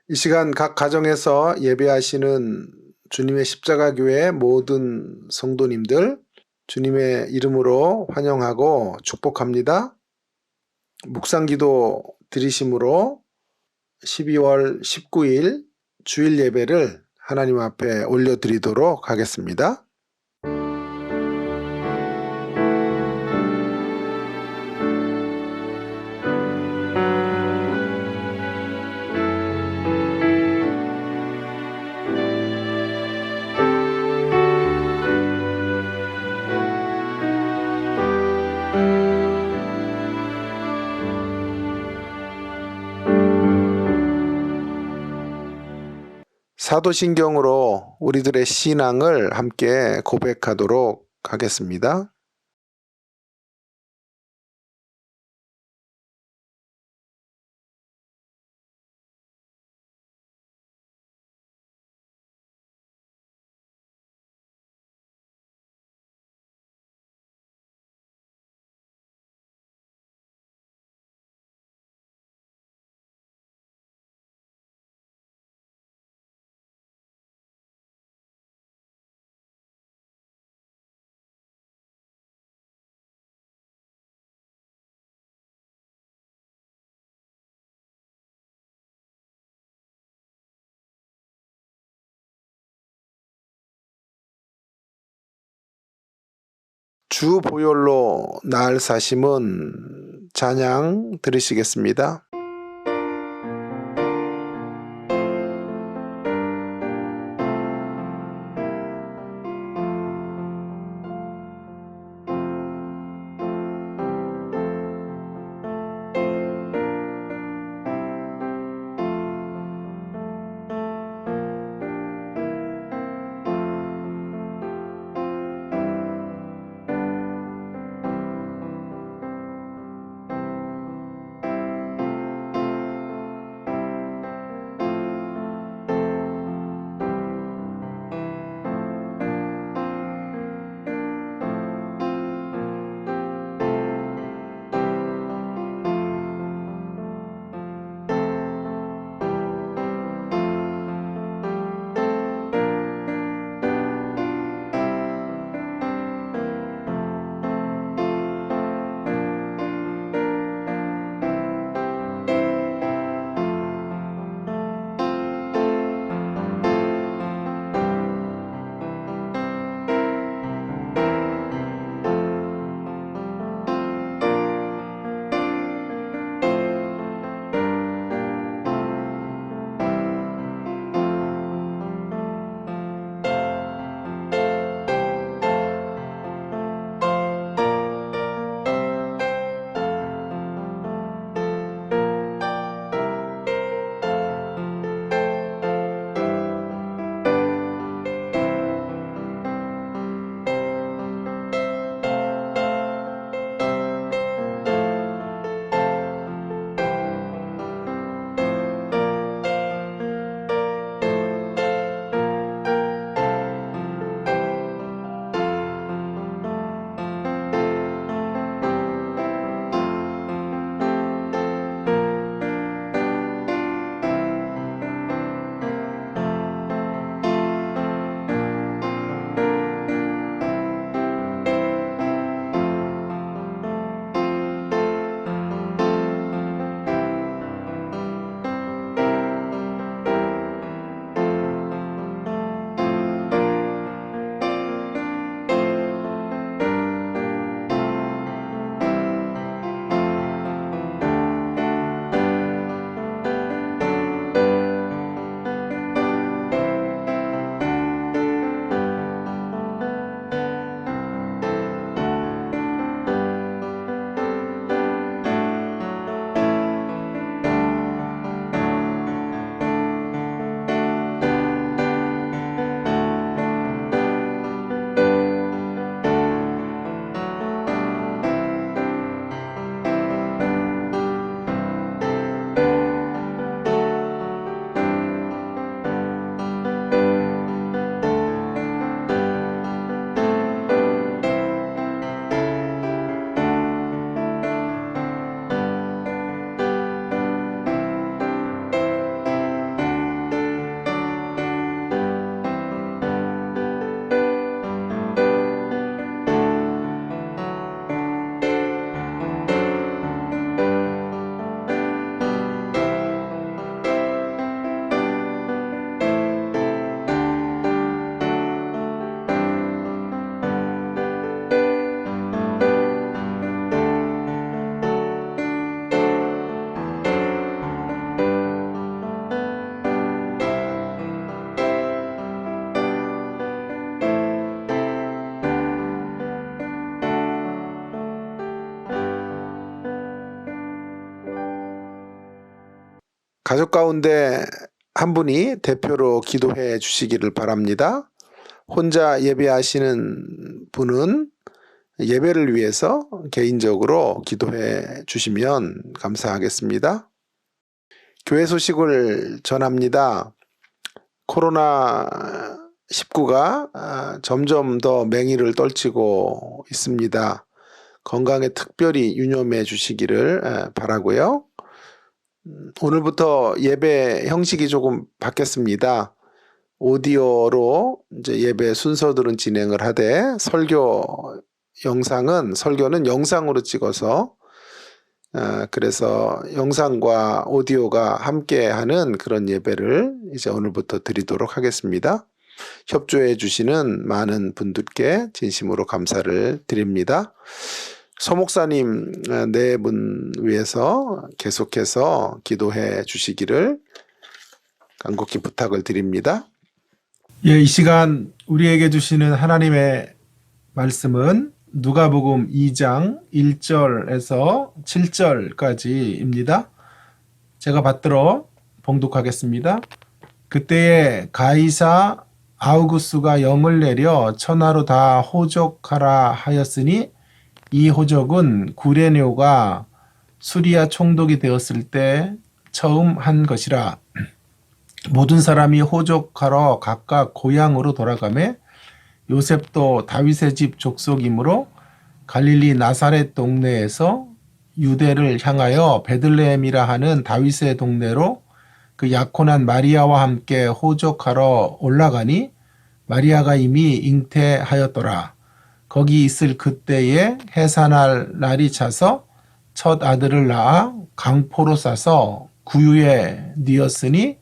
이 시간 각 가정에서 예배하시는 주님의 십자가 교회 모든 성도님들 주님의 이름으로 환영하고 축복합니다. 묵상기도 드리심으로 12월 19일 주일 예배를 하나님 앞에 올려드리도록 하겠습니다. 사도신경으로 우리들의 신앙을 함께 고백하도록 하겠습니다. 주 보혈로 날 사심은 찬양 들으시겠습니다. 가족 가운데 한 분이 대표로 기도해 주시기를 바랍니다. 혼자 예배하시는 분은 예배를 위해서 개인적으로 기도해 주시면 감사하겠습니다. 교회 소식을 전합니다. 코로나19가 점점 더 맹위를 떨치고 있습니다. 건강에 특별히 유념해 주시기를 바라고요. 오늘부터 예배 형식이 조금 바뀌었습니다. 오디오로 이제 예배 순서들은 진행을 하되 설교는 영상으로 찍어서 그래서 영상과 오디오가 함께하는 그런 예배를 이제 오늘부터 드리도록 하겠습니다. 협조해 주시는 많은 분들께 진심으로 감사를 드립니다. 서 목사님 네 분 위해서 계속해서 기도해 주시기를 간곡히 부탁을 드립니다. 예, 이 시간 우리에게 주시는 하나님의 말씀은 누가복음 2장 1절에서 7절까지입니다. 제가 받들어 봉독하겠습니다. 그때에 가이사 아우구스가 영을 내려 천하로 다 호적하라 하였으니 이 호적은 구레네오가 수리아 총독이 되었을 때 처음 한 것이라. 모든 사람이 호적하러 각각 고향으로 돌아가매 요셉도 다윗의 집 족속이므로 갈릴리 나사렛 동네에서 유대를 향하여 베들레헴이라 하는 다윗의 동네로 그 약혼한 마리아와 함께 호적하러 올라가니 마리아가 이미 잉태하였더라. 거기 있을 그때에 해산할 날이 차서 첫 아들을 낳아 강포로 싸서 구유에 뉘었으니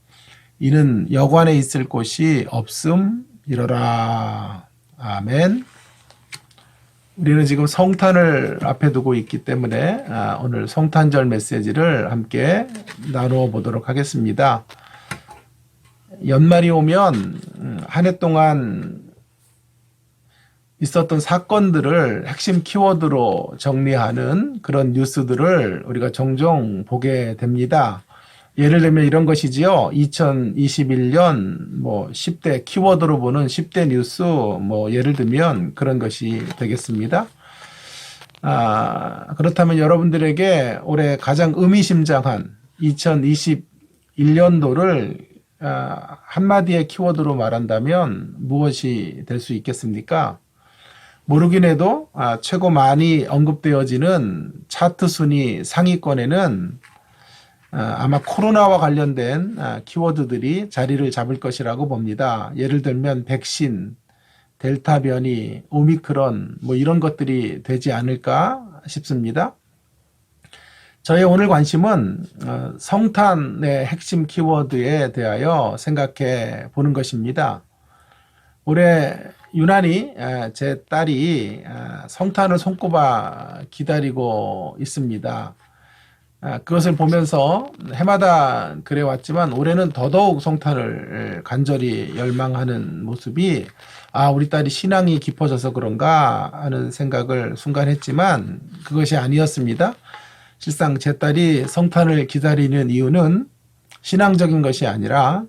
이는 여관에 있을 곳이 없음이러라. 아멘. 우리는 지금 성탄을 앞에 두고 있기 때문에 오늘 성탄절 메시지를 함께 나누어 보도록 하겠습니다. 연말이 오면 한 해 동안 있었던 사건들을 핵심 키워드로 정리하는 그런 뉴스들을 우리가 종종 보게 됩니다. 예를 들면 이런 것이지요. 2021년 10대 키워드로 보는 10대 뉴스 예를 들면 그런 것이 되겠습니다. 그렇다면 여러분들에게 올해 가장 의미심장한 2021년도를 한마디의 키워드로 말한다면 무엇이 될 수 있겠습니까? 모르긴 해도 최고 많이 언급되어지는 차트 순위 상위권에는 아마 코로나와 관련된 키워드들이 자리를 잡을 것이라고 봅니다. 예를 들면 백신, 델타 변이, 오미크론 이런 것들이 되지 않을까 싶습니다. 저의 오늘 관심은 성탄의 핵심 키워드에 대하여 생각해 보는 것입니다. 올해 유난히 제 딸이 성탄을 손꼽아 기다리고 있습니다. 그것을 보면서 해마다 그래왔지만 올해는 더더욱 성탄을 간절히 열망하는 모습이 우리 딸이 신앙이 깊어져서 그런가 하는 생각을 순간 했지만 그것이 아니었습니다. 실상 제 딸이 성탄을 기다리는 이유는 신앙적인 것이 아니라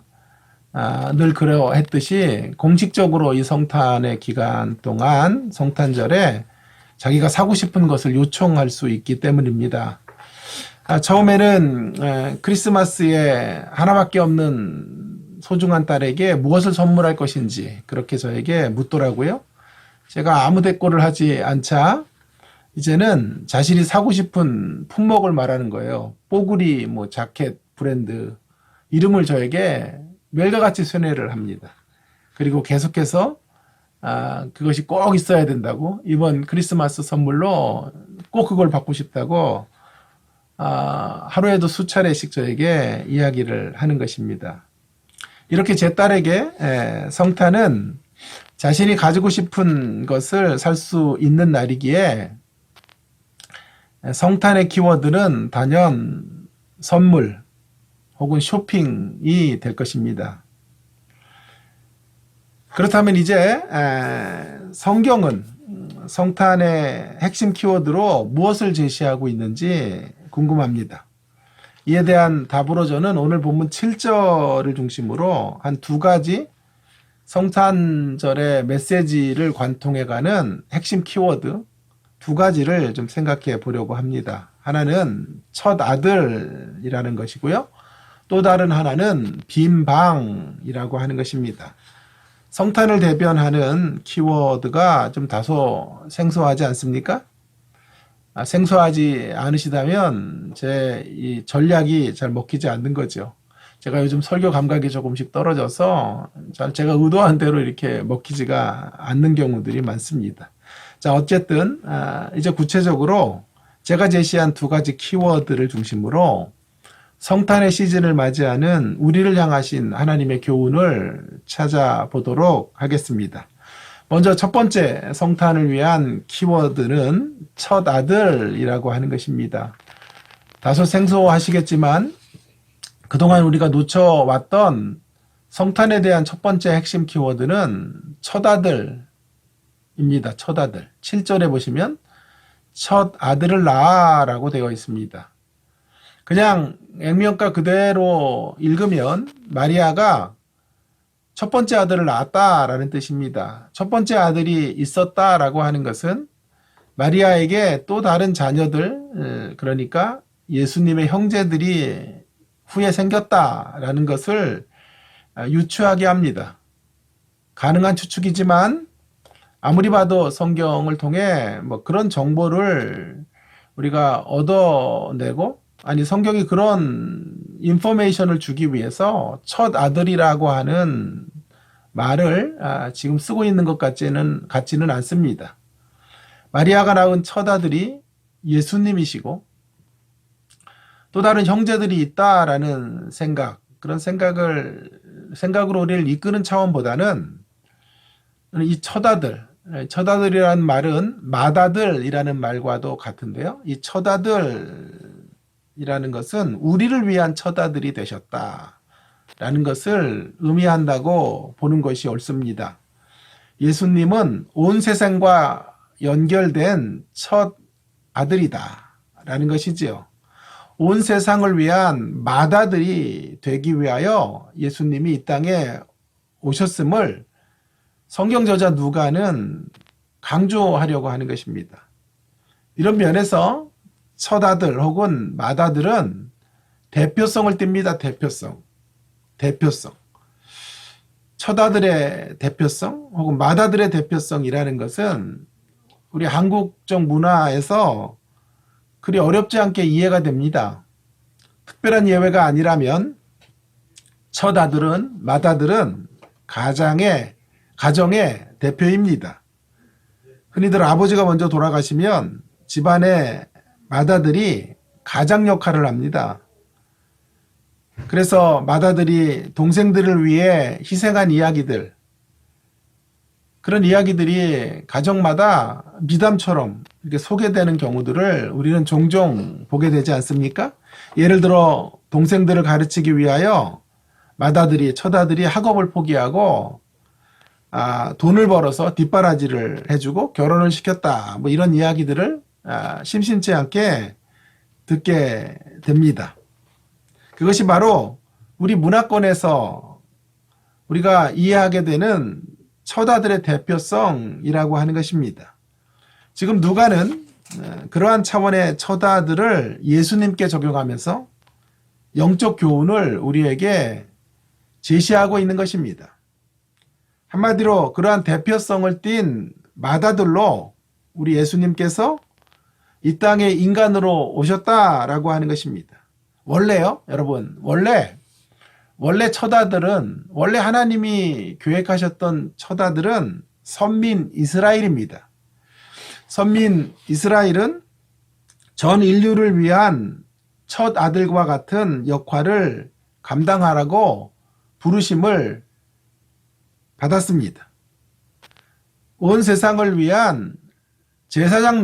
늘 그러했듯이 공식적으로 이 성탄의 기간 동안 성탄절에 자기가 사고 싶은 것을 요청할 수 있기 때문입니다. 처음에는 크리스마스에 하나밖에 없는 소중한 딸에게 무엇을 선물할 것인지 그렇게 저에게 묻더라고요. 제가 아무 대꾸를 하지 않자 이제는 자신이 사고 싶은 품목을 말하는 거예요. 뽀글이 자켓 브랜드 이름을 저에게 멸과같이 쇠뇌를 합니다. 그리고 계속해서 그것이 꼭 있어야 된다고 이번 크리스마스 선물로 꼭 그걸 받고 싶다고 하루에도 수차례씩 저에게 이야기를 하는 것입니다. 이렇게 제 딸에게 성탄은 자신이 가지고 싶은 것을 살 수 있는 날이기에 성탄의 키워드는 단연 선물 혹은 쇼핑이 될 것입니다. 그렇다면 이제 성경은 성탄의 핵심 키워드로 무엇을 제시하고 있는지 궁금합니다. 이에 대한 답으로 저는 오늘 본문 7절을 중심으로 한 두 가지 성탄절의 메시지를 관통해가는 핵심 키워드 두 가지를 좀 생각해 보려고 합니다. 하나는 첫 아들이라는 것이고요. 또 다른 하나는 빈 방이라고 하는 것입니다. 성탄을 대변하는 키워드가 좀 다소 생소하지 않습니까? 생소하지 않으시다면 제 이 전략이 잘 먹히지 않는 거죠. 제가 요즘 설교 감각이 조금씩 떨어져서 제가 의도한 대로 이렇게 먹히지가 않는 경우들이 많습니다. 자, 어쨌든 이제 구체적으로 제가 제시한 두 가지 키워드를 중심으로 성탄의 시즌을 맞이하는 우리를 향하신 하나님의 교훈을 찾아보도록 하겠습니다. 먼저 첫 번째 성탄을 위한 키워드는 첫 아들이라고 하는 것입니다. 다소 생소하시겠지만 그동안 우리가 놓쳐왔던 성탄에 대한 첫 번째 핵심 키워드는 첫 아들입니다. 첫 아들. 7절에 보시면 첫 아들을 낳아라고 되어 있습니다. 그냥 액면가 그대로 읽으면 마리아가 첫 번째 아들을 낳았다라는 뜻입니다. 첫 번째 아들이 있었다라고 하는 것은 마리아에게 또 다른 자녀들, 그러니까 예수님의 형제들이 후에 생겼다라는 것을 유추하게 합니다. 가능한 추측이지만 아무리 봐도 성경을 통해 뭐 그런 정보를 우리가 얻어내고, 아니 성경이 그런 인포메이션을 주기 위해서 첫 아들이라고 하는 말을 지금 쓰고 있는 것 같지는 않습니다. 마리아가 낳은 첫 아들이 예수님이시고 또 다른 형제들이 있다라는 생각, 그런 생각으로 우리를 이끄는 차원보다는 이 첫 아들이라는 말은 맏아들이라는 말과도 같은데요. 이 첫 아들이라는 것은 우리를 위한 첫 아들이 되셨다라는 것을 의미한다고 보는 것이 옳습니다. 예수님은 온 세상과 연결된 첫 아들이다라는 것이지요. 온 세상을 위한 맏아들이 되기 위하여 예수님이 이 땅에 오셨음을 성경 저자 누가는 강조하려고 하는 것입니다. 이런 면에서 첫 아들 혹은 맏아들은 대표성을 띱니다. 대표성. 첫 아들의 대표성 혹은 맏아들의 대표성이라는 것은 우리 한국적 문화에서 그리 어렵지 않게 이해가 됩니다. 특별한 예외가 아니라면 첫 아들은, 맏아들은 가정의 대표입니다. 흔히들 아버지가 먼저 돌아가시면 집안의 맏아들이 가장 역할을 합니다. 그래서 맏아들이 동생들을 위해 희생한 이야기들, 그런 이야기들이 가정마다 미담처럼 이렇게 소개되는 경우들을 우리는 종종 보게 되지 않습니까? 예를 들어 동생들을 가르치기 위하여 맏아들이, 첫아들이 학업을 포기하고 돈을 벌어서 뒷바라지를 해주고 결혼을 시켰다. 뭐 이런 이야기들을 심심치 않게 듣게 됩니다. 그것이 바로 우리 문화권에서 우리가 이해하게 되는 첫아들의 대표성이라고 하는 것입니다. 지금 누가는 그러한 차원의 첫아들을 예수님께 적용하면서 영적 교훈을 우리에게 제시하고 있는 것입니다. 한마디로 그러한 대표성을 띈 맏아들로 우리 예수님께서 이 땅에 인간으로 오셨다라고 하는 것입니다. 원래요, 여러분, 원래 첫아들은, 원래 하나님이 계획하셨던 첫아들은 선민 이스라엘입니다. 선민 이스라엘은 전 인류를 위한 첫 아들과 같은 역할을 감당하라고 부르심을 받았습니다. 온 세상을 위한 제사장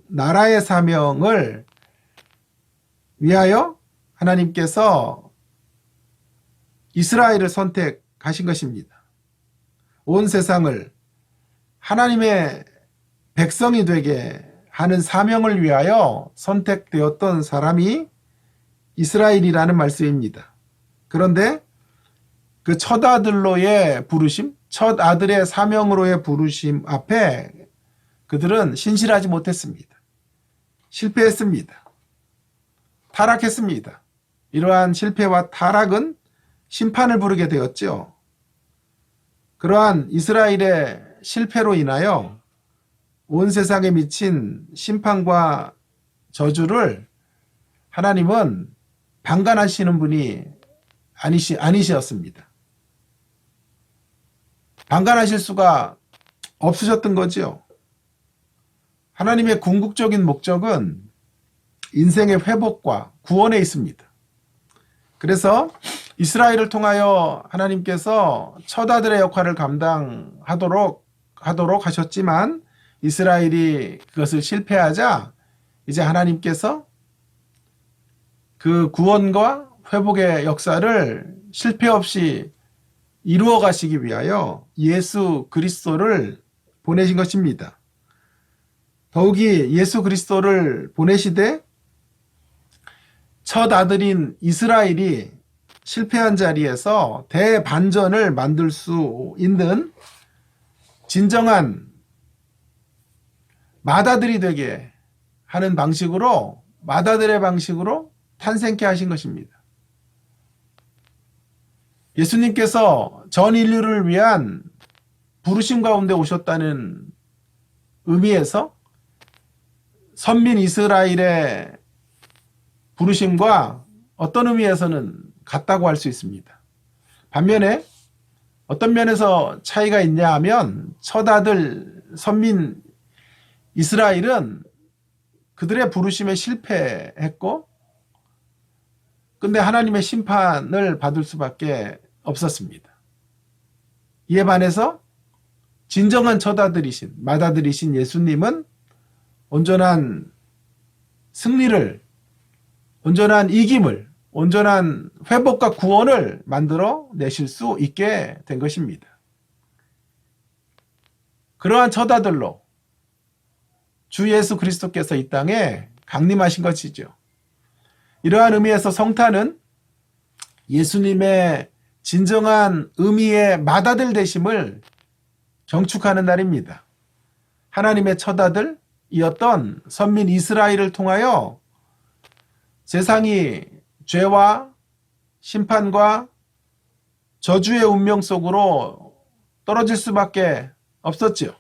나라의 사명을 위하여 하나님께서 이스라엘을 선택하신 것입니다. 온 세상을 하나님의 백성이 되게 하는 사명을 위하여 선택되었던 사람이 이스라엘이라는 말씀입니다. 그런데 그 첫 아들로의 부르심, 첫 아들의 사명으로의 부르심 앞에 그들은 신실하지 못했습니다. 실패했습니다. 타락했습니다. 이러한 실패와 타락은 심판을 부르게 되었죠. 그러한 이스라엘의 실패로 인하여 온 세상에 미친 심판과 저주를 하나님은 방관하시는 분이 아니셨습니다. 방관하실 수가 없으셨던 거지요. 하나님의 궁극적인 목적은 인생의 회복과 구원에 있습니다. 그래서 이스라엘을 통하여 하나님께서 첫 아들의 역할을 감당하도록 하셨지만 이스라엘이 그것을 실패하자 이제 하나님께서 그 구원과 회복의 역사를 실패 없이 이루어 가시기 위하여 예수 그리스도를 보내신 것입니다. 더욱이 예수 그리스도를 보내시되 첫 아들인 이스라엘이 실패한 자리에서 대반전을 만들 수 있는 진정한 맏아들이 되게 하는 방식으로, 맏아들의 방식으로 탄생케 하신 것입니다. 예수님께서 전 인류를 위한 부르심 가운데 오셨다는 의미에서 선민 이스라엘의 부르심과 어떤 의미에서는 같다고 할 수 있습니다. 반면에 어떤 면에서 차이가 있냐 하면 첫 아들 선민 이스라엘은 그들의 부르심에 실패했고 근데 하나님의 심판을 받을 수밖에 없었습니다. 이에 반해서 진정한 첫 아들이신 맏아들이신 예수님은 온전한 승리를, 온전한 이김을, 온전한 회복과 구원을 만들어 내실 수 있게 된 것입니다. 그러한 첫 아들로 주 예수 그리스도께서 이 땅에 강림하신 것이죠. 이러한 의미에서 성탄은 예수님의 진정한 의미의 맏아들 되심을 경축하는 날입니다. 하나님의 첫 아들이었던 선민 이스라엘을 통하여 세상이 죄와 심판과 저주의 운명 속으로 떨어질 수밖에 없었지요.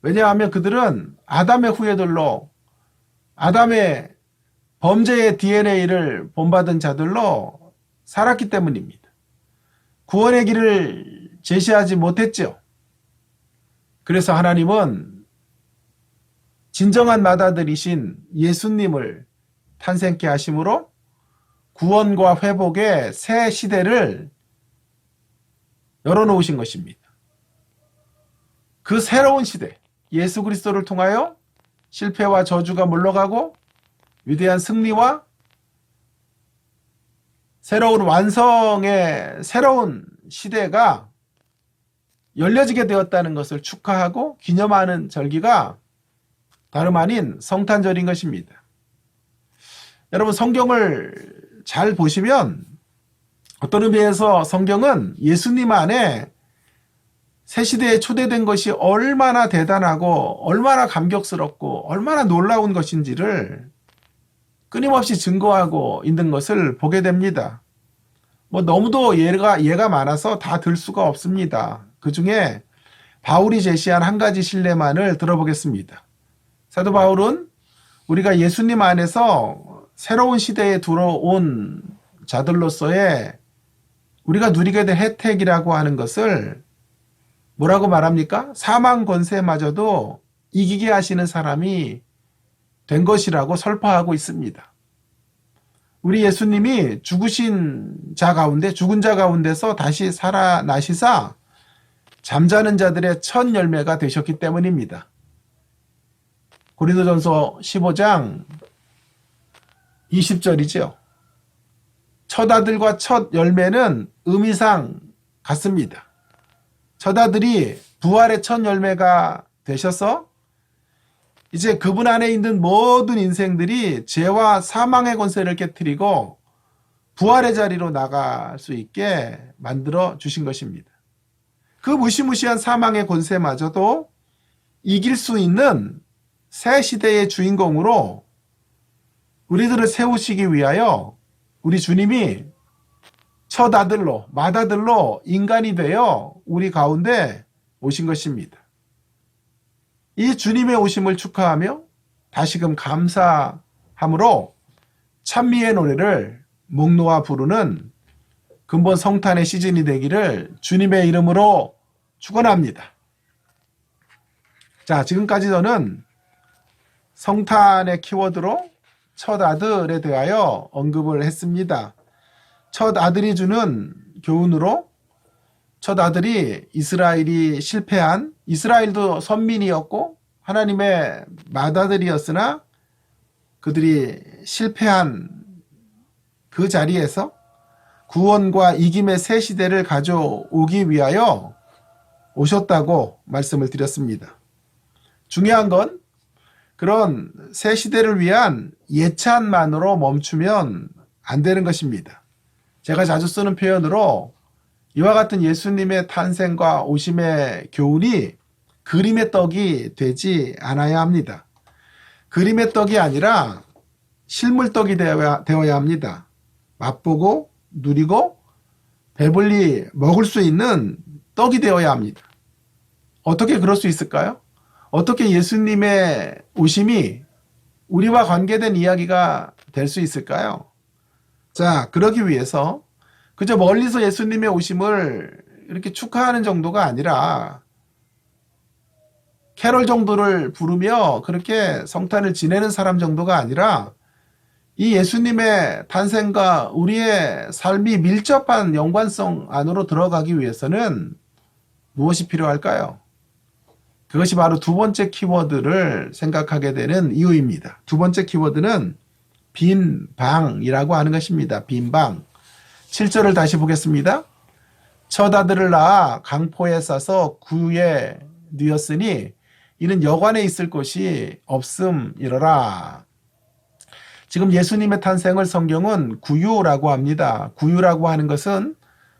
왜냐하면 그들은 아담의 후예들로 아담의 범죄의 DNA를 본받은 자들로 살았기 때문입니다. 구원의 길을 제시하지 못했죠. 그래서 하나님은 진정한 맏아들이신 예수님을 탄생케 하심으로 구원과 회복의 새 시대를 열어놓으신 것입니다. 그 새로운 시대, 예수 그리스도를 통하여 실패와 저주가 물러가고 위대한 승리와 새로운 완성의 새로운 시대가 열려지게 되었다는 것을 축하하고 기념하는 절기가 다름 아닌 성탄절인 것입니다. 여러분 성경을 잘 보시면 어떤 의미에서 성경은 예수님 안에 새 시대에 초대된 것이 얼마나 대단하고 얼마나 감격스럽고 얼마나 놀라운 것인지를 끊임없이 증거하고 있는 것을 보게 됩니다. 너무도 예가 많아서 다 들 수가 없습니다. 그 중에 바울이 제시한 한 가지 신뢰만을 들어보겠습니다. 사도 바울은 우리가 예수님 안에서 새로운 시대에 들어온 자들로서의 우리가 누리게 될 혜택이라고 하는 것을 뭐라고 말합니까? 사망 권세마저도 이기게 하시는 사람이 된 것이라고 설파하고 있습니다. 우리 예수님이 죽은 자 가운데서 다시 살아나시사 잠자는 자들의 첫 열매가 되셨기 때문입니다. 고린도전서 15장 20절이죠. 첫 아들과 첫 열매는 의미상 같습니다. 첫 아들이 부활의 첫 열매가 되셔서 이제 그분 안에 있는 모든 인생들이 죄와 사망의 권세를 깨뜨리고 부활의 자리로 나갈 수 있게 만들어 주신 것입니다. 그 무시무시한 사망의 권세마저도 이길 수 있는 새 시대의 주인공으로 우리들을 세우시기 위하여 우리 주님이 첫 아들로, 맏아들로 인간이 되어 우리 가운데 오신 것입니다. 이 주님의 오심을 축하하며 다시금 감사함으로 찬미의 노래를 목 놓아 부르는 근본 성탄의 시즌이 되기를 주님의 이름으로 축원합니다. 자, 지금까지 저는 성탄의 키워드로 첫 아들에 대하여 언급을 했습니다. 첫 아들이 주는 교훈으로 첫 아들이 이스라엘이 실패한, 이스라엘도 선민이었고 하나님의 맏아들이었으나 그들이 실패한 그 자리에서 구원과 이김의 새 시대를 가져오기 위하여 오셨다고 말씀을 드렸습니다. 중요한 건 그런 새 시대를 위한 예찬만으로 멈추면 안 되는 것입니다. 제가 자주 쓰는 표현으로 이와 같은 예수님의 탄생과 오심의 교훈이 그림의 떡이 되지 않아야 합니다. 그림의 떡이 아니라 실물떡이 되어야 합니다. 맛보고 누리고 배불리 먹을 수 있는 떡이 되어야 합니다. 어떻게 그럴 수 있을까요? 어떻게 예수님의 오심이 우리와 관계된 이야기가 될 수 있을까요? 자, 그러기 위해서 그저 멀리서 예수님의 오심을 이렇게 축하하는 정도가 아니라 캐럴 정도를 부르며 그렇게 성탄을 지내는 사람 정도가 아니라 이 예수님의 탄생과 우리의 삶이 밀접한 연관성 안으로 들어가기 위해서는 무엇이 필요할까요? 그것이 바로 두 번째 키워드를 생각하게 되는 이유입니다. 두 번째 키워드는 빈 방이라고 하는 것입니다. 빈 방. 7절을 다시 보겠습니다. 첫 아들을 낳아 강포에 싸서 구유에 뉘었으니 이는 여관에 있을 곳이 없음이러라. 지금 예수님의 탄생을 성경은 구유라고 합니다. 구유라고 하는 것은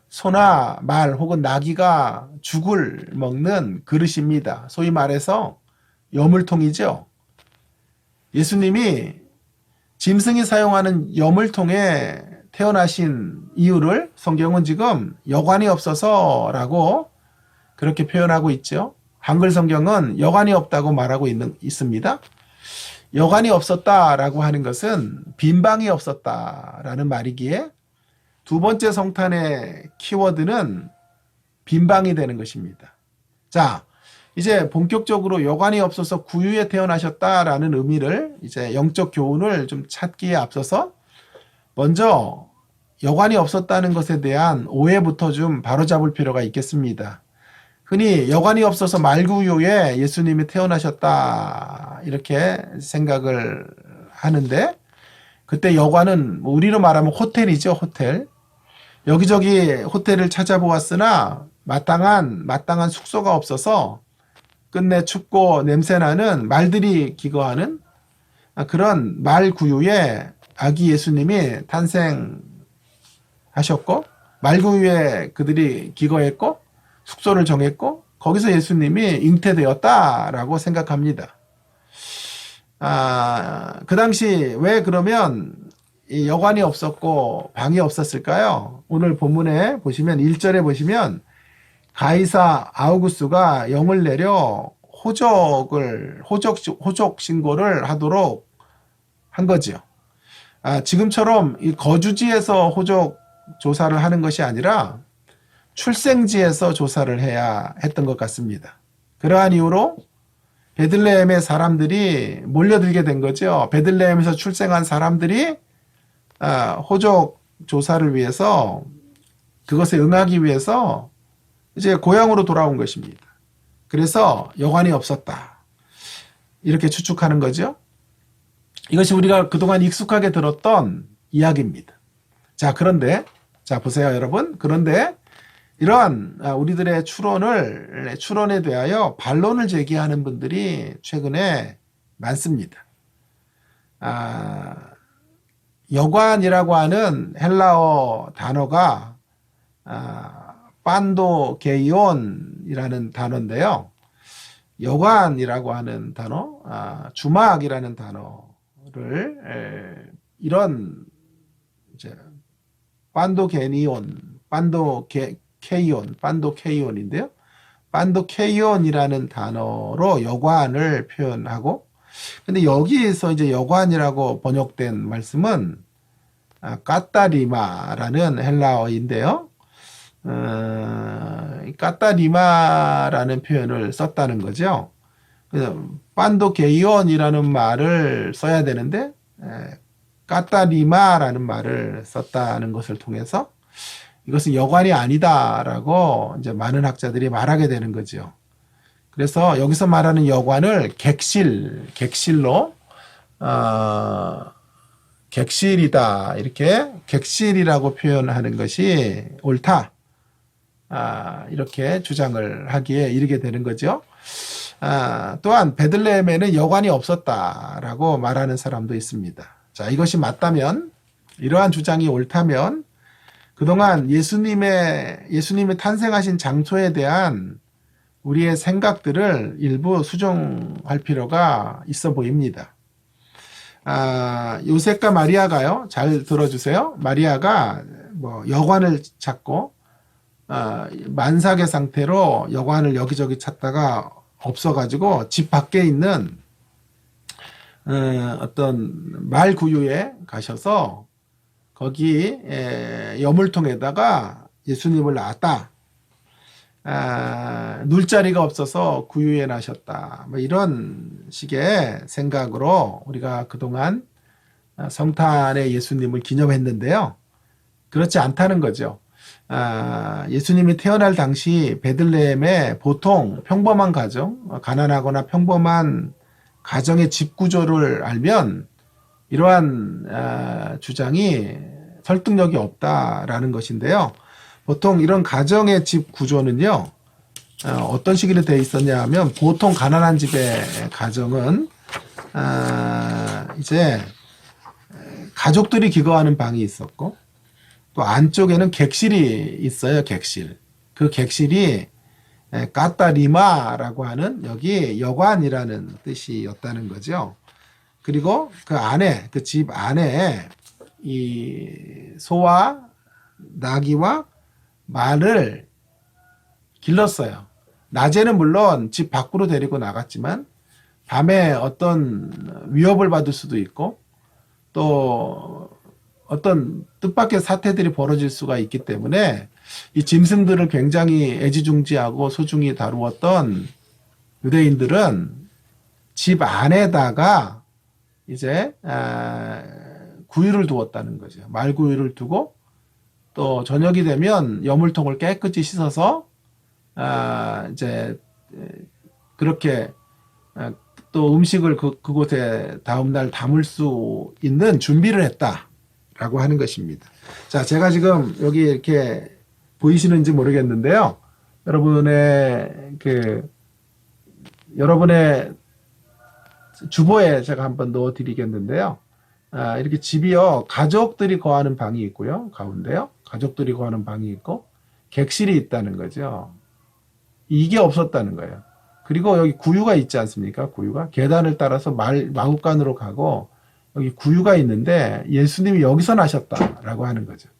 소나 말 혹은 나귀가 죽을 먹는 그릇입니다. 소위 말해서 여물통이죠. 예수님이 짐승이 사용하는 여물통에 태어나신 이유를 성경은 지금 여관이 없어서라고 그렇게 표현하고 있죠. 한글 성경은 여관이 없다고 말하고 있습니다. 여관이 없었다라고 하는 것은 빈방이 없었다라는 말이기에 두 번째 성탄의 키워드는 빈방이 되는 것입니다. 자, 이제 본격적으로 여관이 없어서 구유에 태어나셨다라는 의미를 이제 영적 교훈을 좀 찾기에 앞서서 먼저 여관이 없었다는 것에 대한 오해부터 좀 바로잡을 필요가 있겠습니다. 흔히 여관이 없어서 말구유에 예수님이 태어나셨다 이렇게 생각을 하는데 그때 여관은 우리로 말하면 호텔이죠. 호텔. 여기저기 호텔을 찾아보았으나 마땅한 숙소가 없어서 끝내 춥고 냄새나는 말들이 기거하는 그런 말 구유에 아기 예수님이 탄생하셨고 말구유에 그들이 기거했고 숙소를 정했고 거기서 예수님이 잉태되었다라고 생각합니다. 그 당시 왜 그러면 이 여관이 없었고 방이 없었을까요? 오늘 본문에 보시면 1절에 보시면 가이사 아우구스가 영을 내려 호적 신고를 하도록 한 거지요. 지금처럼 이 거주지에서 호적 조사를 하는 것이 아니라 출생지에서 조사를 해야 했던 것 같습니다. 그러한 이유로 베들레헴의 사람들이 몰려들게 된 거죠. 베들레헴에서 출생한 사람들이 호적 조사를 위해서 그것에 응하기 위해서 이제 고향으로 돌아온 것입니다. 그래서 여관이 없었다. 이렇게 추측하는 거죠. 이것이 우리가 그동안 익숙하게 들었던 이야기입니다. 자, 그런데 보세요, 여러분. 그런데 이러한 우리들의 추론에 대하여 반론을 제기하는 분들이 최근에 많습니다. 여관이라고 하는 헬라어 단어가 판도게이온이라는 단어인데요. 여관이라고 하는 단어, 주막이라는 단어를 이런 이제 판도케이온인데요. 판도케이온이라는 단어로 여관을 표현하고, 근데 여기에서 이제 여관이라고 번역된 말씀은 까따리마라는 헬라어인데요. 까따리마라는 표현을 썼다는 거죠. 그래서 판도게이온이라는 말을 써야 되는데 까따리마라는 말을 썼다는 것을 통해서 이것은 여관이 아니다라고 이제 많은 학자들이 말하게 되는 거죠. 그래서 여기서 말하는 여관을 객실로 객실이다, 이렇게 객실이라고 표현하는 것이 옳다, 이렇게 주장을 하기에 이르게 되는 거죠. 또한 베들레헴에는 여관이 없었다라고 말하는 사람도 있습니다. 자, 이것이 맞다면, 이러한 주장이 옳다면 그동안 예수님이 탄생하신 장소에 대한 우리의 생각들을 일부 수정할 필요가 있어 보입니다. 요셉과 마리아가요, 잘 들어주세요. 마리아가 여관을 찾고 만삭의 상태로 여관을 여기저기 찾다가 없어가지고 집 밖에 있는 어떤 말구유에 가셔서 거기 여물통에다가 예수님을 낳았다. 눌 자리가 없어서 구유에 나셨다. 이런 식의 생각으로 우리가 그동안 성탄에 예수님을 기념했는데요. 그렇지 않다는 거죠. 예수님이 태어날 당시 베들레헴의 보통 평범한 가정, 가난하거나 평범한 가정의 집 구조를 알면 이러한 주장이 설득력이 없다라는 것인데요. 보통 이런 가정의 집 구조는요, 어떤 식으로 되어 있었냐 하면, 보통 가난한 집의 가정은 이제 가족들이 기거하는 방이 있었고, 또 안쪽에는 객실이 있어요. 객실. 그 객실이 까따리마라고 하는 여기 여관이라는 뜻이었다는 거죠. 그리고 그 안에, 그 집 안에 이 소와 나귀와 말을 길렀어요. 낮에는 물론 집 밖으로 데리고 나갔지만 밤에 어떤 위협을 받을 수도 있고 또 어떤 뜻밖의 사태들이 벌어질 수가 있기 때문에 이 짐승들을 굉장히 애지중지하고 소중히 다루었던 유대인들은 집 안에다가 이제 구유를 두었다는 거죠. 말구유를 두고 또 저녁이 되면 여물통을 깨끗이 씻어서 이제 그렇게 또 음식을 그곳에 다음날 담을 수 있는 준비를 했다라고 하는 것입니다. 자, 제가 지금 여기 이렇게 보이시는지 모르겠는데요. 여러분의 주보에 제가 한번 넣어 드리겠는데요. 이렇게 집이요, 가족들이 거하는 방이 있고요, 가운데요. 가족들이 거하는 방이 있고, 객실이 있다는 거죠. 이게 없었다는 거예요. 그리고 여기 구유가 있지 않습니까? 구유가. 계단을 따라서 마구간으로 가고, 여기 구유가 있는데, 예수님이 여기서 나셨다라고 하는 거죠.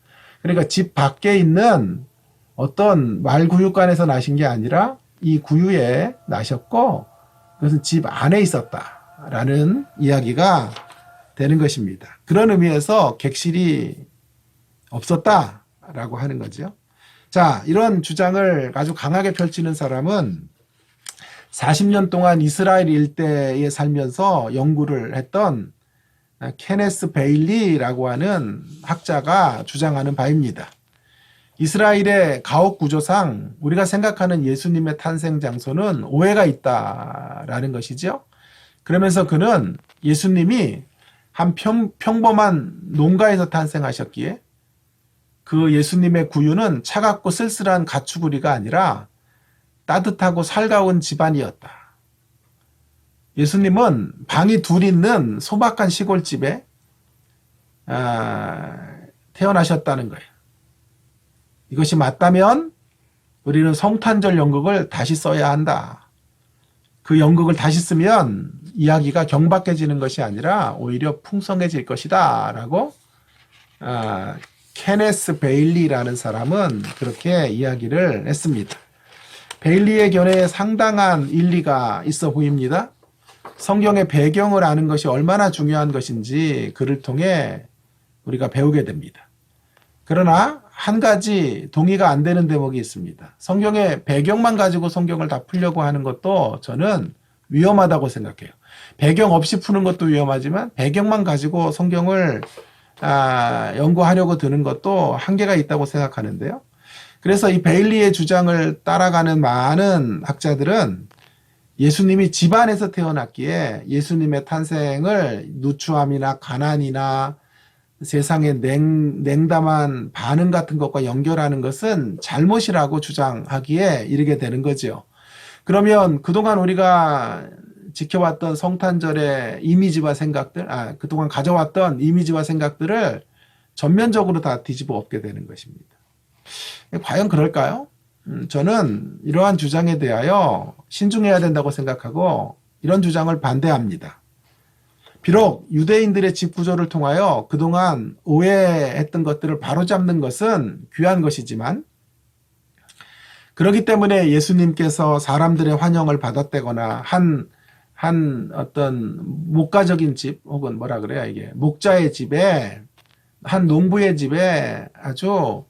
그러니까 집 밖에 있는 어떤 말구유관에서 나신 게 아니라, 이 구유에 나셨고, 그것은 집 안에 있었다라는 이야기가 되는 것입니다. 그런 의미에서 객실이 없었다라고 하는 거죠. 자, 이런 주장을 아주 강하게 펼치는 사람은 40년 동안 이스라엘 일대에 살면서 연구를 했던 케네스 베일리라고 하는 학자가 주장하는 바입니다. 이스라엘의 가옥 구조상 우리가 생각하는 예수님의 탄생 장소는 오해가 있다라는 것이죠. 그러면서 그는 예수님이 한 평범한 농가에서 탄생하셨기에 그 예수님의 구유는 차갑고 쓸쓸한 가축우리가 아니라 따뜻하고 살가운 집안이었다. 예수님은 방이 둘 있는 소박한 시골집에 태어나셨다는 거예요. 이것이 맞다면 우리는 성탄절 연극을 다시 써야 한다. 그 연극을 다시 쓰면 이야기가 경박해지는 것이 아니라 오히려 풍성해질 것이다 라고 케네스 베일리라는 사람은 그렇게 이야기를 했습니다. 베일리의 견해에 상당한 일리가 있어 보입니다. 성경의 배경을 아는 것이 얼마나 중요한 것인지 그를 통해 우리가 배우게 됩니다. 그러나 한 가지 동의가 안 되는 대목이 있습니다. 성경의 배경만 가지고 성경을 다 풀려고 하는 것도 저는 위험하다고 생각해요. 배경 없이 푸는 것도 위험하지만 배경만 가지고 성경을 연구하려고 드는 것도 한계가 있다고 생각하는데요. 그래서 이 베일리의 주장을 따라가는 많은 학자들은 예수님이 집안에서 태어났기에 예수님의 탄생을 누추함이나 가난이나 세상의 냉담한 반응 같은 것과 연결하는 것은 잘못이라고 주장하기에 이르게 되는 거죠. 그러면 그동안 우리가 지켜왔던 성탄절의 이미지와 생각들, 그동안 가져왔던 이미지와 생각들을 전면적으로 다 뒤집어 엎게 되는 것입니다. 과연 그럴까요? 저는 이러한 주장에 대하여 신중해야 된다고 생각하고 이런 주장을 반대합니다. 비록 유대인들의 집 구조를 통하여 그동안 오해했던 것들을 바로잡는 것은 귀한 것이지만 그렇기 때문에 예수님께서 사람들의 환영을 받았다거나 한 어떤 목가적인 집 혹은 뭐라 그래야 이게 목자의 집에 한 농부의 집에 아주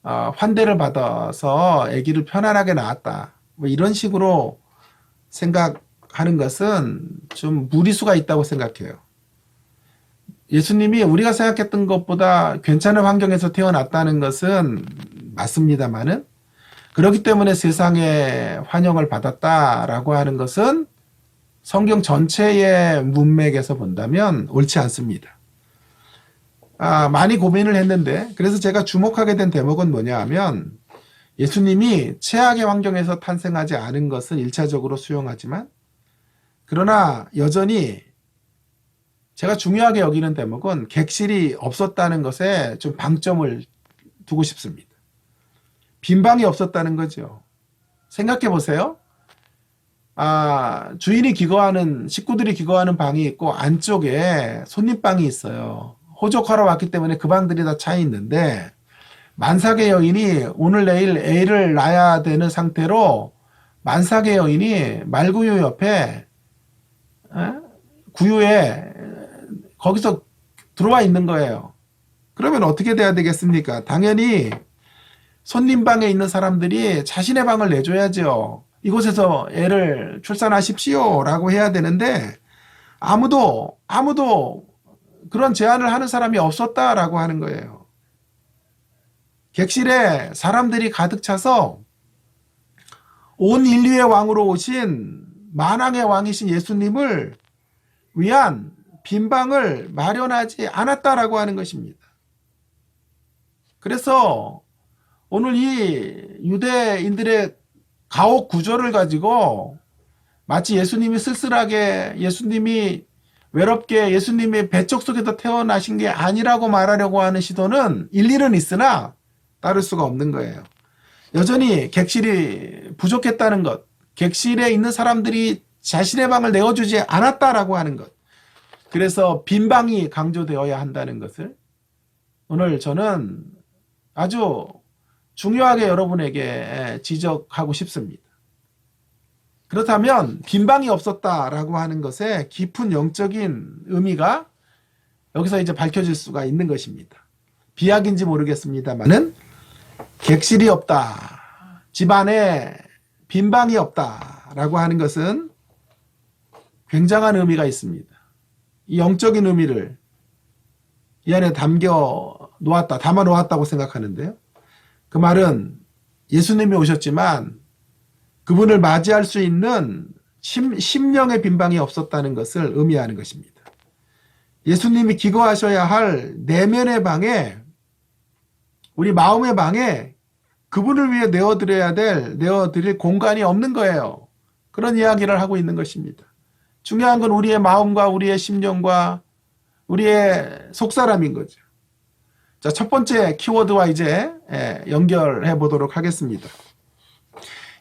환대를 받아서 아기를 편안하게 낳았다. 뭐 이런 식으로 생각하는 것은 좀 무리수가 있다고 생각해요. 예수님이 우리가 생각했던 것보다 괜찮은 환경에서 태어났다는 것은 맞습니다만은 그렇기 때문에 세상에 환영을 받았다라고 하는 것은 성경 전체의 문맥에서 본다면 옳지 않습니다. 많이 고민을 했는데 그래서 제가 주목하게 된 대목은 뭐냐 하면 예수님이 최악의 환경에서 탄생하지 않은 것은 1차적으로 수용하지만 그러나 여전히 제가 중요하게 여기는 대목은 객실이 없었다는 것에 좀 방점을 두고 싶습니다. 빈방이 없었다는 거죠. 생각해 보세요. 주인이 기거하는 식구들이 기거하는 방이 있고 안쪽에 손님방이 있어요. 호적하러 왔기 때문에 그 방들이 다 차 있는데 만삭의 여인이 오늘 내일 애를 낳아야 되는 상태로 만삭의 여인이 말구유 옆에 구유에 거기서 들어와 있는 거예요. 그러면 어떻게 돼야 되겠습니까? 당연히 손님방에 있는 사람들이 자신의 방을 내줘야죠. 이곳에서 애를 출산하십시오 라고 해야 되는데 아무도 그런 제안을 하는 사람이 없었다라고 하는 거예요. 객실에 사람들이 가득 차서 온 인류의 왕으로 오신 만왕의 왕이신 예수님을 위한 빈방을 마련하지 않았다라고 하는 것입니다. 그래서 오늘 이 유대인들의 가옥 구조를 가지고 마치 예수님이 쓸쓸하게 예수님이 외롭게 예수님의 배척 속에서 태어나신 게 아니라고 말하려고 하는 시도는 일리는 있으나 따를 수가 없는 거예요. 여전히 객실이 부족했다는 것, 객실에 있는 사람들이 자신의 방을 내어주지 않았다라고 하는 것, 그래서 빈방이 강조되어야 한다는 것을 오늘 저는 아주 중요하게 여러분에게 지적하고 싶습니다. 그렇다면 빈방이 없었다라고 하는 것에 깊은 영적인 의미가 여기서 이제 밝혀질 수가 있는 것입니다. 비약인지 모르겠습니다만은 객실이 없다, 집안에 빈방이 없다라고 하는 것은 굉장한 의미가 있습니다. 이 영적인 의미를 이 안에 담아 놓았다고 생각하는데요. 그 말은 예수님이 오셨지만 그분을 맞이할 수 있는 심령의 빈방이 없었다는 것을 의미하는 것입니다. 예수님이 기거하셔야 할 내면의 방에, 우리 마음의 방에 그분을 위해 내어드릴 공간이 없는 거예요. 그런 이야기를 하고 있는 것입니다. 중요한 건 우리의 마음과 우리의 심령과 우리의 속사람인 거죠. 자, 첫 번째 키워드와 이제 연결해 보도록 하겠습니다.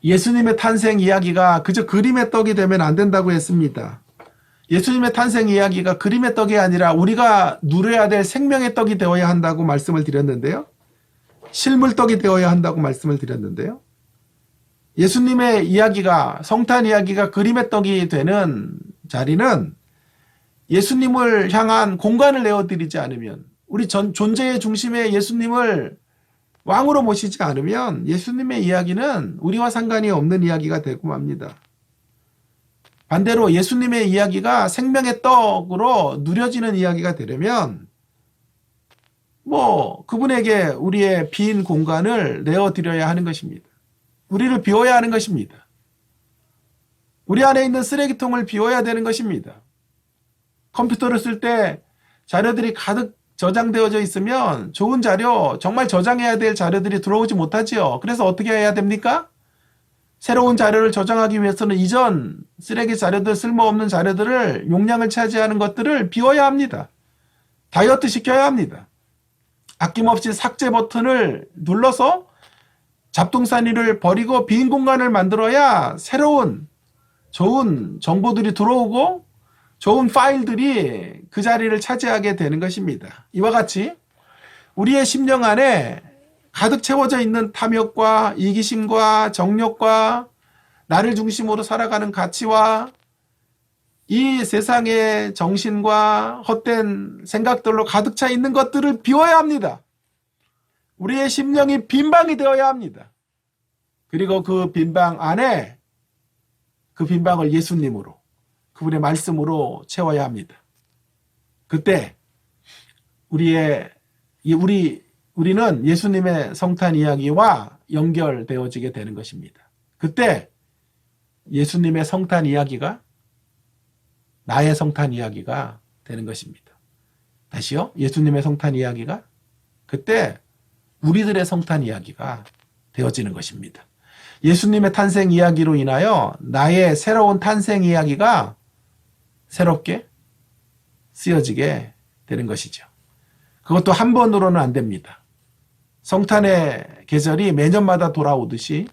예수님의 탄생 이야기가 그저 그림의 떡이 되면 안 된다고 했습니다. 예수님의 탄생 이야기가 그림의 떡이 아니라 우리가 누려야 될 생명의 떡이 되어야 한다고 말씀을 드렸는데요. 실물떡이 되어야 한다고 말씀을 드렸는데요. 예수님의 이야기가, 성탄 이야기가 그림의 떡이 되는 자리는 예수님을 향한 공간을 내어드리지 않으면, 우리 존재의 중심에 예수님을 왕으로 모시지 않으면 예수님의 이야기는 우리와 상관이 없는 이야기가 되고 맙니다. 반대로 예수님의 이야기가 생명의 떡으로 누려지는 이야기가 되려면 그분에게 우리의 빈 공간을 내어드려야 하는 것입니다. 우리를 비워야 하는 것입니다. 우리 안에 있는 쓰레기통을 비워야 되는 것입니다. 컴퓨터를 쓸 때 자료들이 가득 저장되어져 있으면 좋은 자료, 정말 저장해야 될 자료들이 들어오지 못하지요. 그래서 어떻게 해야 됩니까? 새로운 자료를 저장하기 위해서는 이전 쓰레기 자료들, 쓸모없는 자료들을, 용량을 차지하는 것들을 비워야 합니다. 다이어트 시켜야 합니다. 아낌없이 삭제 버튼을 눌러서 잡동사니를 버리고 빈 공간을 만들어야 새로운 좋은 정보들이 들어오고 좋은 파일들이 그 자리를 차지하게 되는 것입니다. 이와 같이 우리의 심령 안에 가득 채워져 있는 탐욕과 이기심과 정욕과 나를 중심으로 살아가는 가치와 이 세상의 정신과 헛된 생각들로 가득 차 있는 것들을 비워야 합니다. 우리의 심령이 빈방이 되어야 합니다. 그리고 그 빈방 안에 그 빈방을 예수님으로, 그분의 말씀으로 채워야 합니다. 그때 우리는 예수님의 성탄 이야기와 연결되어지게 되는 것입니다. 그때 예수님의 성탄 이야기가 나의 성탄 이야기가 되는 것입니다. 다시요. 예수님의 성탄 이야기가 그때 우리들의 성탄 이야기가 되어지는 것입니다. 예수님의 탄생 이야기로 인하여 나의 새로운 탄생 이야기가 새롭게 쓰여지게 되는 것이죠. 그것도 한 번으로는 안 됩니다. 성탄의 계절이 매년마다 돌아오듯이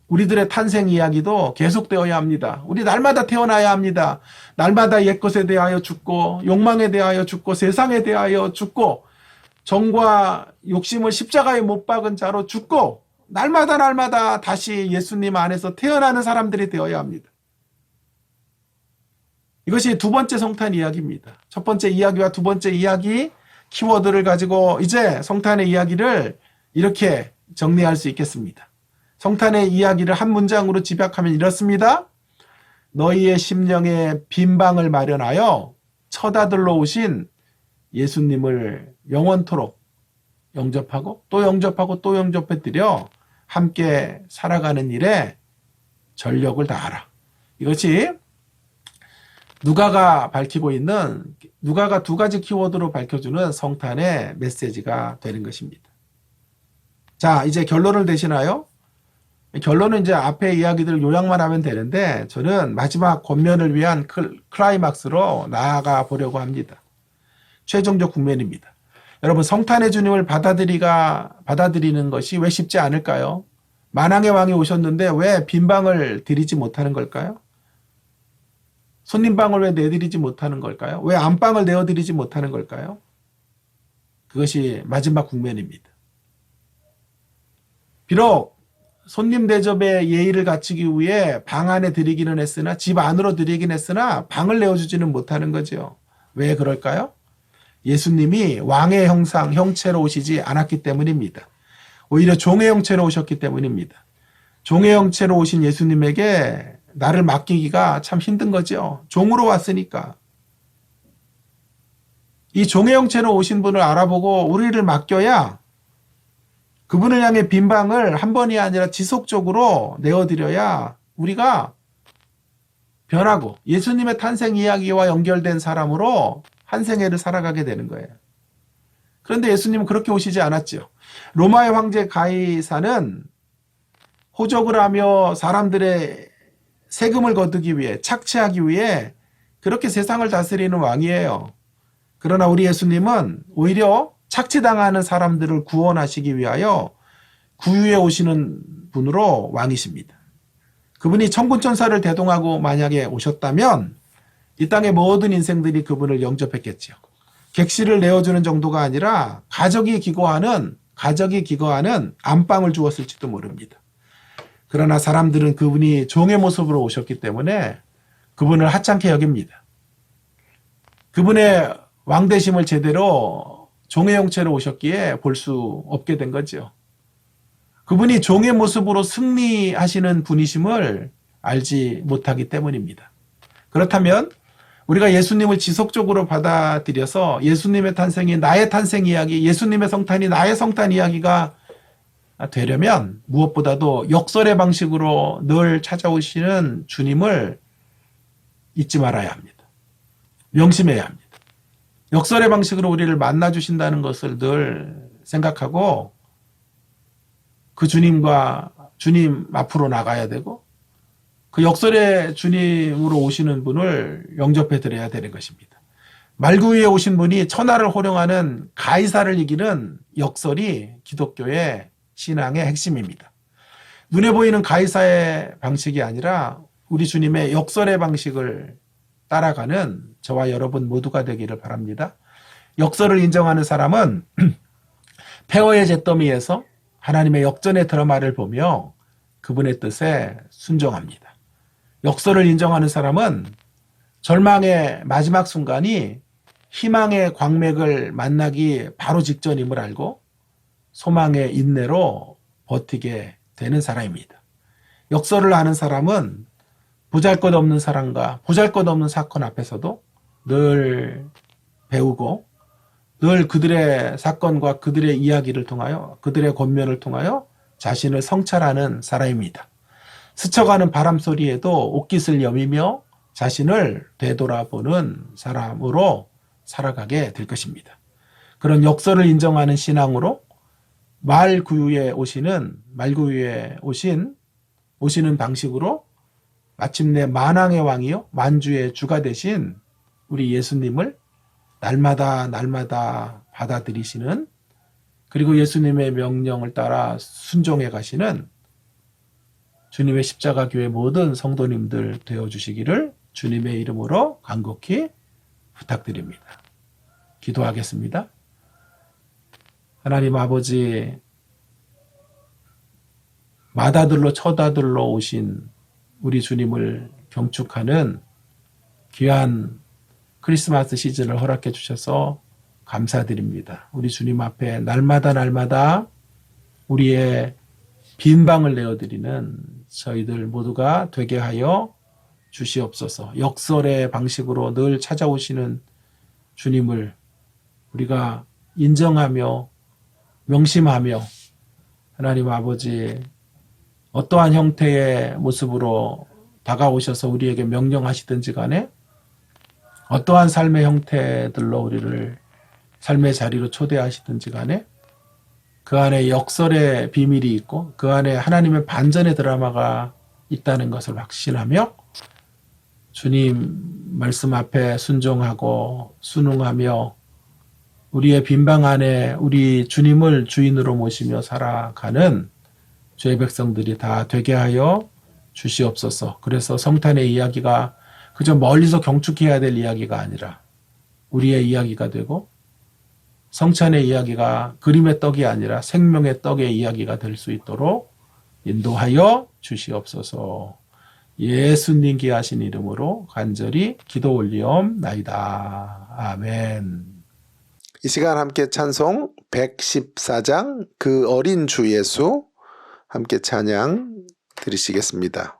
우리들의 탄생 이야기도 계속되어야 합니다. 우리 날마다 태어나야 합니다. 날마다 옛것에 대하여 죽고, 욕망에 대하여 죽고, 세상에 대하여 죽고, 정과 욕심을 십자가에 못 박은 자로 죽고, 날마다 다시 예수님 안에서 태어나는 사람들이 되어야 합니다. 이것이 두 번째 성탄 이야기입니다. 첫 번째 이야기와 두 번째 이야기 키워드를 가지고 이제 성탄의 이야기를 이렇게 정리할 수 있겠습니다. 성탄의 이야기를 한 문장으로 집약하면 이렇습니다. 너희의 심령에 빈방을 마련하여 처다들러 오신 예수님을 영원토록 영접하고 또 영접하고 또 영접해드려 함께 살아가는 일에 전력을 다하라. 이것이 누가가 밝히고 있는, 누가가 두 가지 키워드로 밝혀주는 성탄의 메시지가 되는 것입니다. 자, 이제 결론을 내시나요? 결론은 이제 앞에 이야기들을 요약만 하면 되는데 저는 마지막 권면을 위한 클라이막스로 나아가 보려고 합니다. 최종적 국면입니다. 여러분, 성탄의 주님을 받아들이는 것이 왜 쉽지 않을까요? 만왕의 왕이 오셨는데 왜 빈방을 드리지 못하는 걸까요? 손님방을 왜 내드리지 못하는 걸까요? 왜 안방을 내어드리지 못하는 걸까요? 그것이 마지막 국면입니다. 비록 손님 대접에 예의를 갖추기 위해 방 안에 드리기는 했으나, 집 안으로 드리긴 했으나 방을 내어주지는 못하는 거죠. 왜 그럴까요? 예수님이 왕의 형체로 오시지 않았기 때문입니다. 오히려 종의 형체로 오셨기 때문입니다. 종의 형체로 오신 예수님에게 나를 맡기기가 참 힘든 거죠. 종으로 왔으니까. 이 종의 형체로 오신 분을 알아보고 우리를 맡겨야 그분을 향해 빈방을 한 번이 아니라 지속적으로 내어드려야 우리가 변하고 예수님의 탄생 이야기와 연결된 사람으로 한 생애를 살아가게 되는 거예요. 그런데 예수님은 그렇게 오시지 않았죠. 로마의 황제 가이사는 호적을 하며 사람들의 세금을 거두기 위해, 착취하기 위해 그렇게 세상을 다스리는 왕이에요. 그러나 우리 예수님은 오히려 착취당하는 사람들을 구원하시기 위하여 구유에 오시는 분으로 왕이십니다. 그분이 천군천사를 대동하고 만약에 오셨다면 이 땅의 모든 인생들이 그분을 영접했겠죠. 객실을 내어주는 정도가 아니라 가족이 기거하는 안방을 주었을지도 모릅니다. 그러나 사람들은 그분이 종의 모습으로 오셨기 때문에 그분을 하찮게 여깁니다. 그분의 왕되심을 제대로 종의 형체로 오셨기에 볼 수 없게 된 거죠. 그분이 종의 모습으로 승리하시는 분이심을 알지 못하기 때문입니다. 그렇다면 우리가 예수님을 지속적으로 받아들여서 예수님의 탄생이 나의 탄생 이야기, 예수님의 성탄이 나의 성탄 이야기가 되려면 무엇보다도 역설의 방식으로 늘 찾아오시는 주님을 잊지 말아야 합니다. 명심해야 합니다. 역설의 방식으로 우리를 만나주신다는 것을 늘 생각하고 그 주님 앞으로 나가야 되고 그 역설의 주님으로 오시는 분을 영접해 드려야 되는 것입니다. 말구 위에 오신 분이 천하를 호령하는 가이사를 이기는 역설이 기독교의 신앙의 핵심입니다. 눈에 보이는 가이사의 방식이 아니라 우리 주님의 역설의 방식을 따라가는 저와 여러분 모두가 되기를 바랍니다. 역설을 인정하는 사람은 폐허의 잿더미에서 하나님의 역전의 드라마를 보며 그분의 뜻에 순종합니다. 역설을 인정하는 사람은 절망의 마지막 순간이 희망의 광맥을 만나기 바로 직전임을 알고 소망의 인내로 버티게 되는 사람입니다. 역설을 아는 사람은 보잘것없는 사람과 보잘것없는 사건 앞에서도 늘 배우고 늘 그들의 사건과 그들의 이야기를 통하여 그들의 권면을 통하여 자신을 성찰하는 사람입니다. 스쳐가는 바람 소리에도 옷깃을 여미며 자신을 되돌아보는 사람으로 살아가게 될 것입니다. 그런 역설을 인정하는 신앙으로 말구유에 오시는 방식으로 마침내 만왕의 왕이요 만주의 주가 되신 우리 예수님을 날마다 받아들이시는, 그리고 예수님의 명령을 따라 순종해 가시는 주님의 십자가 교회 모든 성도님들 되어주시기를 주님의 이름으로 간곡히 부탁드립니다. 기도하겠습니다. 하나님 아버지, 마다들로 처다들로 오신 우리 주님을 경축하는 귀한 크리스마스 시즌을 허락해 주셔서 감사드립니다. 우리 주님 앞에 날마다 우리의 빈 방을 내어드리는 저희들 모두가 되게 하여 주시옵소서. 역설의 방식으로 늘 찾아오시는 주님을 우리가 인정하며 명심하며 하나님 아버지, 어떠한 형태의 모습으로 다가오셔서 우리에게 명령하시든지 간에 어떠한 삶의 형태들로 우리를 삶의 자리로 초대하시든지 간에 그 안에 역설의 비밀이 있고 그 안에 하나님의 반전의 드라마가 있다는 것을 확신하며 주님 말씀 앞에 순종하고 순응하며 우리의 빈방 안에 우리 주님을 주인으로 모시며 살아가는 주의 백성들이 다 되게 하여 주시옵소서. 그래서 성탄의 이야기가 그저 멀리서 경축해야 될 이야기가 아니라 우리의 이야기가 되고, 성찬의 이야기가 그림의 떡이 아니라 생명의 떡의 이야기가 될 수 있도록 인도하여 주시옵소서. 예수님 귀하신 이름으로 간절히 기도 올리옵나이다. 아멘. 이 시간 함께 찬송 114장 그 어린 주 예수 함께 찬양 드리시겠습니다.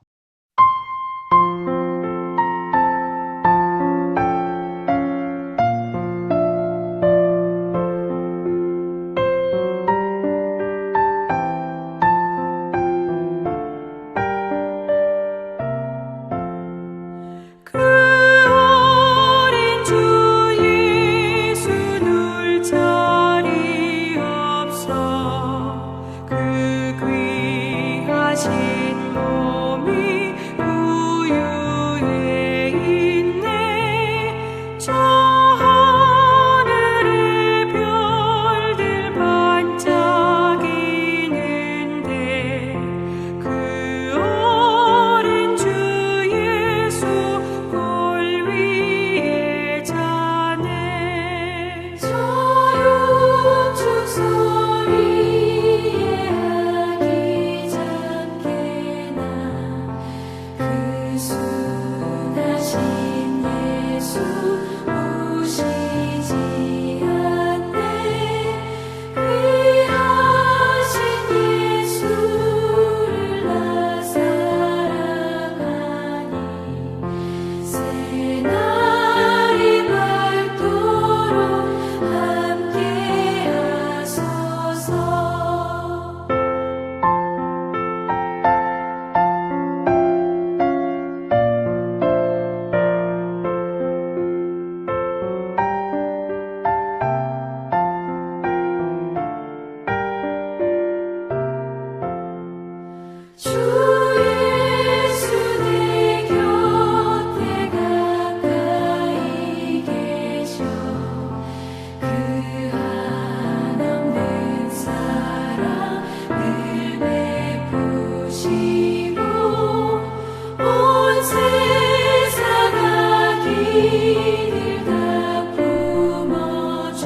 그 귀하신 놈이 순하신 예수 보시지 않네 귀하신 예수를 나 사랑하니 새날이 밝도록 함께하소서. 주 예수 내 곁에 가까이 계셔 그 한없는 사랑 늘 베푸시고 온 세상 악인을 다 품어주사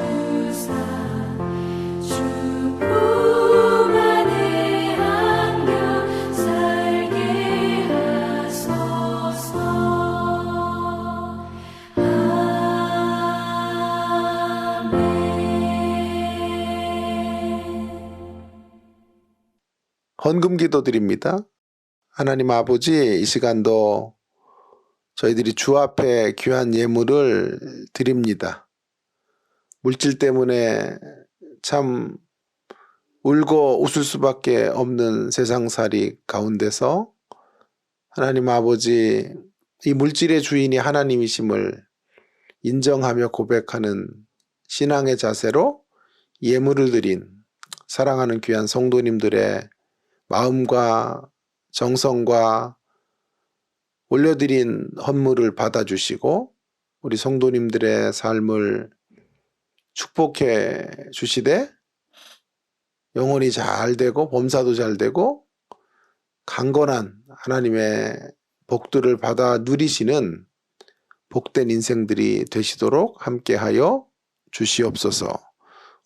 주품 안에 안겨 살게 하소서. 아멘. 헌금 기도드립니다. 하나님 아버지, 이 시간도 저희들이 주 앞에 귀한 예물을 드립니다. 물질 때문에 참 울고 웃을 수밖에 없는 세상살이 가운데서 하나님 아버지, 이 물질의 주인이 하나님이심을 인정하며 고백하는 신앙의 자세로 예물을 드린 사랑하는 귀한 성도님들의 마음과 정성과 올려드린 헌물을 받아주시고 우리 성도님들의 삶을 축복해 주시되 영혼이 잘 되고 범사도 잘 되고 강건한 하나님의 복들을 받아 누리시는 복된 인생들이 되시도록 함께하여 주시옵소서.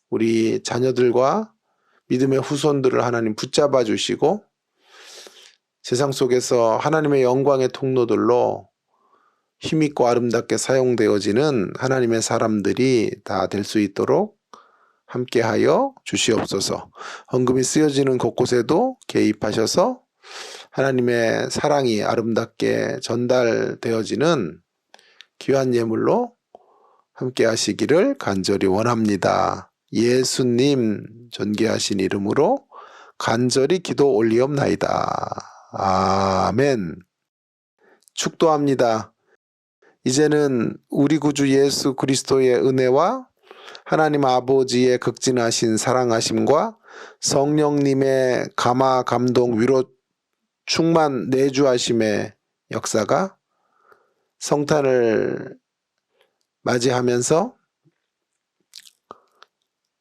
우리 자녀들과 믿음의 후손들을 하나님 붙잡아 주시고 세상 속에서 하나님의 영광의 통로들로 힘있고 아름답게 사용되어지는 하나님의 사람들이 다 될 수 있도록 함께하여 주시옵소서. 헌금이 쓰여지는 곳곳에도 개입하셔서 하나님의 사랑이 아름답게 전달되어지는 귀한 예물로 함께하시기를 간절히 원합니다. 예수님 존귀하신 이름으로 간절히 기도 올리옵나이다. 아멘. 축도합니다. 이제는 우리 구주 예수 그리스도의 은혜와 하나님 아버지의 극진하신 사랑하심과 성령님의 감화 감동 위로 충만 내주하심의 역사가 성탄을 맞이하면서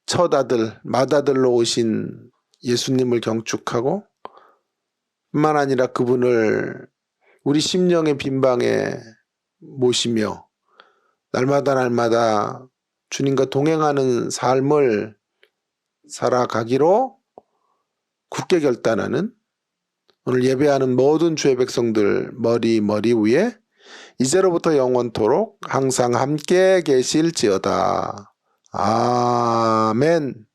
첫 아들 맏아들로 오신 예수님을 경축하고 뿐만 아니라 그분을 우리 심령의 빈방에 모시며 날마다 주님과 동행하는 삶을 살아가기로 굳게 결단하는 오늘 예배하는 모든 주의 백성들 머리 위에 이제로부터 영원토록 항상 함께 계실지어다. 아멘.